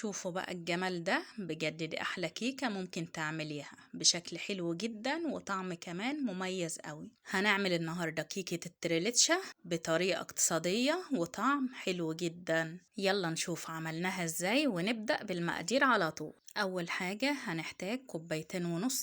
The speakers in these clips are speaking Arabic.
شوفوا بقى الجمال ده، بجد دي احلى كيكة ممكن تعمليها بشكل حلو جدا وطعم كمان مميز قوي. هنعمل النهاردة كيكة التريليتشا بطريقة اقتصادية وطعم حلو جدا. يلا نشوف عملناها ازاي ونبدأ بالمقادير على طول. اول حاجة هنحتاج 2.5 كوباية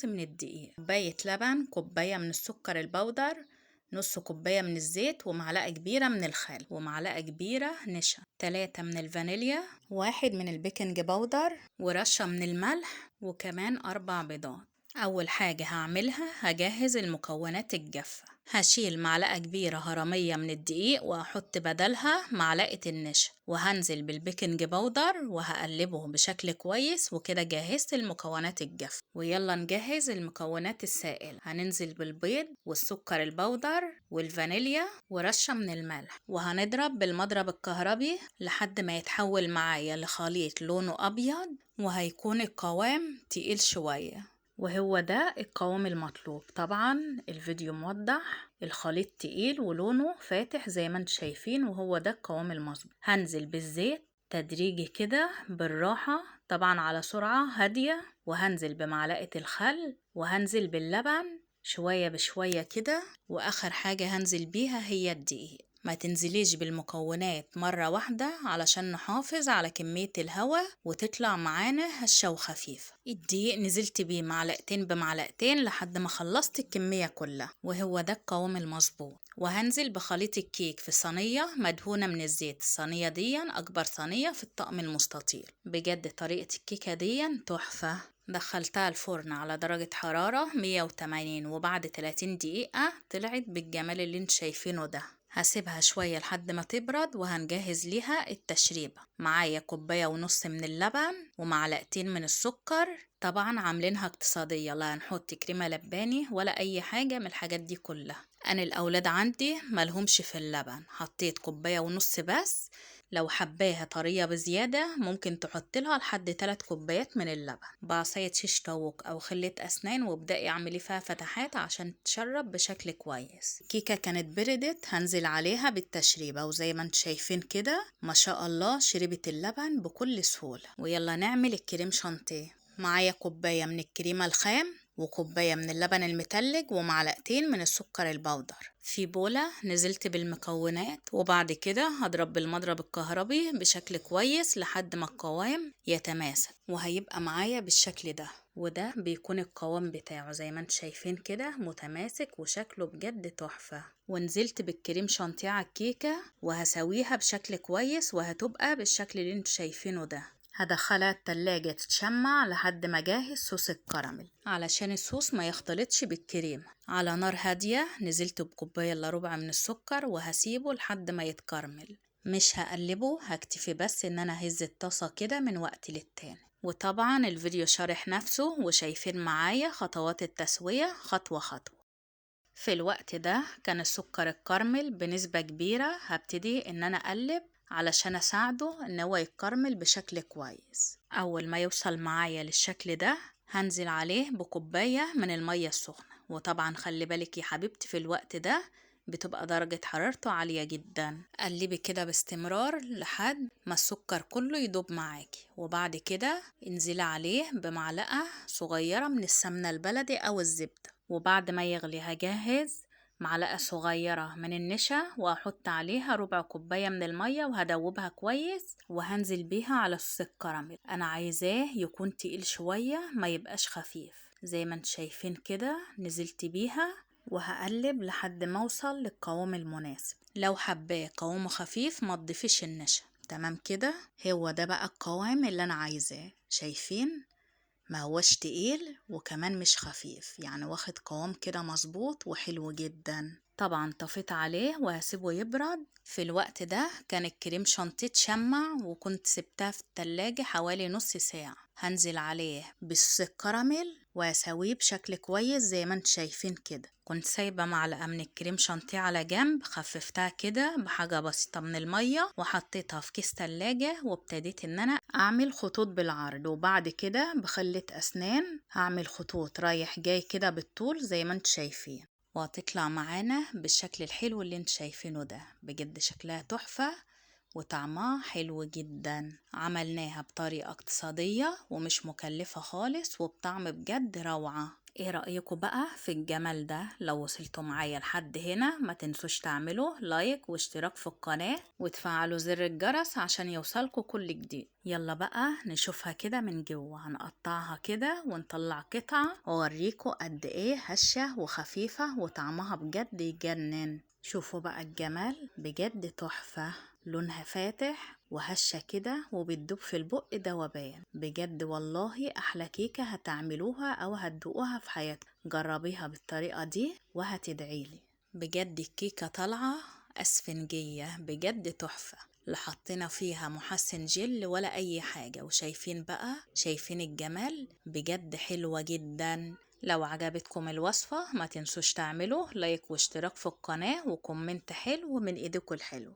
من الدقيق، كوباية لبن، كوباية من السكر البودر، نص كوباية من الزيت، ومعلقة كبيرة من الخل، ومعلقة كبيرة نشا، 3 من الفانيليا، 1 من البيكنج باودر، ورشة من الملح، وكمان 4 بيضات. أول حاجة هعملها هجهز المكونات الجافة. هشيل معلقة كبيرة هرمية من الدقيق وأحط بدلها معلقة النشا، وهنزل بالبيكنج باودر وهقلبه بشكل كويس، وكده جهزت المكونات الجافة. ويلا نجهز المكونات السائلة. هننزل بالبيض والسكر البودر والفانيليا ورشة من الملح، وهنضرب بالمضرب الكهربي لحد ما يتحول معايا لخليط لونه أبيض، وهيكون القوام تقيل شوية، وهو ده القوام المطلوب. طبعا الفيديو موضح الخليط تقيل ولونه فاتح زي ما انتم شايفين، وهو ده القوام المظبوط. هنزل بالزيت تدريجي كده بالراحة، طبعا على سرعة هادية، وهنزل بمعلقة الخل، وهنزل باللبن شوية بشوية كده، واخر حاجة هنزل بيها هي الدقيق. ما تنزليش بالمكونات مرة واحدة علشان نحافظ على كمية الهواء وتطلع معانا هشة وخفيفة. الدقيق نزلت بيه معلقتين بمعلقتين لحد ما خلصت الكمية كلها، وهو ده القوام المظبوط. وهنزل بخليط الكيك في صينية مدهونة من الزيت. الصينية دي أكبر صينية في الطقم المستطيل. بجد طريقة الكيكة دي تحفة. دخلتها الفرن على درجة حرارة 180، وبعد 30 دقيقة طلعت بالجمال اللي انت شايفينه ده. هسيبها شوية لحد ما تبرد، وهنجهز ليها التشريبة. معايا 1.5 كوباية من اللبن ومعلقتين من السكر، طبعا عاملينها اقتصادية، لا هنحط كريمة لباني ولا أي حاجة من الحاجات دي كلها. أنا الأولاد عندي ملهمش في اللبن، حطيت 1.5 كوباية بس. لو حباها طرية بزيادة ممكن تحط لها لحد 3 كوبايات من اللبن. بعصاية شيش طاووق أو خلة أسنان، وابدأي اعملي فيها فتحات عشان تشرب بشكل كويس. الكيكة كانت بردت، هنزل عليها بالتشريبة، وزي ما انت شايفين كده ما شاء الله شربت اللبن بكل سهولة. ويلا نعمل الكريم شانتيه. معايا 1 كوباية من الكريمة الخام، وكوباية من اللبن المتلج، ومعلقتين من السكر البودر. في بولة نزلت بالمكونات، وبعد كده هضرب بالمضرب الكهربي بشكل كويس لحد ما القوام يتماسك، وهيبقى معايا بالشكل ده. وده بيكون القوام بتاعه زي ما انت شايفين كده متماسك، وشكله بجد تحفة. ونزلت بالكريم شانتيه على الكيكة وهسويها بشكل كويس، وهتبقى بالشكل اللي انت شايفينه ده. هدخلها التلاجة تتشمع لحد ما اجهز صوص الكراميل، علشان الصوص ما يختلطش بالكريمة. على نار هادية نزلت بكوباية الا ربع من السكر، وهسيبه لحد ما يتكرمل. مش هقلبه، هكتفي بس ان انا هز الطاسة كده من وقت للتاني. وطبعا الفيديو شارح نفسه، وشايفين معايا خطوات التسوية خطوة خطوة. في الوقت ده كان السكر اتكرمل بنسبة كبيرة، هبتدي ان انا اقلب علشان اساعده ان هو يتكرمل بشكل كويس. اول ما يوصل معايا للشكل ده هنزل عليه بكوباية من المية السخنة، وطبعا خلي بالك يا حبيبتي في الوقت ده بتبقى درجة حرارته عالية جدا. قلبي كده باستمرار لحد ما السكر كله يدوب معاكي، وبعد كده انزلي عليه بمعلقة صغيرة من السمنة البلدي او الزبدة. وبعد ما يغلي هجهز معلقة صغيرة من النشا، وأحط عليها ربع كوباية من المية، وهدوبها كويس، وهنزل بيها على صوص الكراميل. أنا عايزاه يكون تقيل شوية ما يبقاش خفيف. زي ما انت شايفين كده نزلت بيها، وهقلب لحد ما اوصل للقوام المناسب. لو حباه قوامه خفيف ما تضيفيش النشا. تمام كده، هو ده بقى القوام اللي انا عايزاه. شايفين ما هوش تقيل وكمان مش خفيف، يعني واخد قوام كده مظبوط وحلو جدا. طبعا طفيت عليه وهسيبه يبرد. في الوقت ده كان الكريم شانتيه اتشمع، وكنت سبتها في التلاجة حوالي نص ساعة. هنزل عليه بصوص الكراميل واسويه بشكل كويس زي ما انت شايفين كده. كنت سايبة معلقة من الكريم شانتيه على جنب، خففتها كده بحاجة بسيطة من المية، وحطيتها في كيس تلاجة، وابتديت ان انا اعمل خطوط بالعرض. وبعد كده بخلة اسنان هعمل خطوط رايح جاي كده بالطول زي ما انت شايفين، وهتطلع معانا بالشكل الحلو اللي انت شايفينه ده. بجد شكلها تحفة وطعمها حلو جدا. عملناها بطريقة اقتصادية ومش مكلفة خالص وبطعم بجد روعة. ايه رأيكم بقى في الجمال ده؟ لو وصلتوا معايا لحد هنا ما تنسوش تعملوا لايك واشتراك في القناة وتفعلوا زر الجرس عشان يوصلكوا كل جديد. يلا بقى نشوفها كده من جوه. هنقطعها كده ونطلع قطعة واوريكم قد ايه هشة وخفيفة وطعمها بجد يجنن. شوفوا بقى الجمال بجد تحفة، لونها فاتح وهشة كده وبتدوب في البق دوبان بجد. والله أحلى كيكة هتعملوها أو هتدوقوها في حياتكم. جربيها بالطريقة دي وهتدعيلي. بجد الكيكة طالعة أسفنجية بجد تحفة، لا حطينا فيها محسن جل ولا أي حاجة. وشايفين بقى، شايفين الجمال بجد حلوة جدا. لو عجبتكم الوصفة ما تنسوش تعملوا لايك واشتراك في القناة وكومنت حلو من ايدكم الحلو.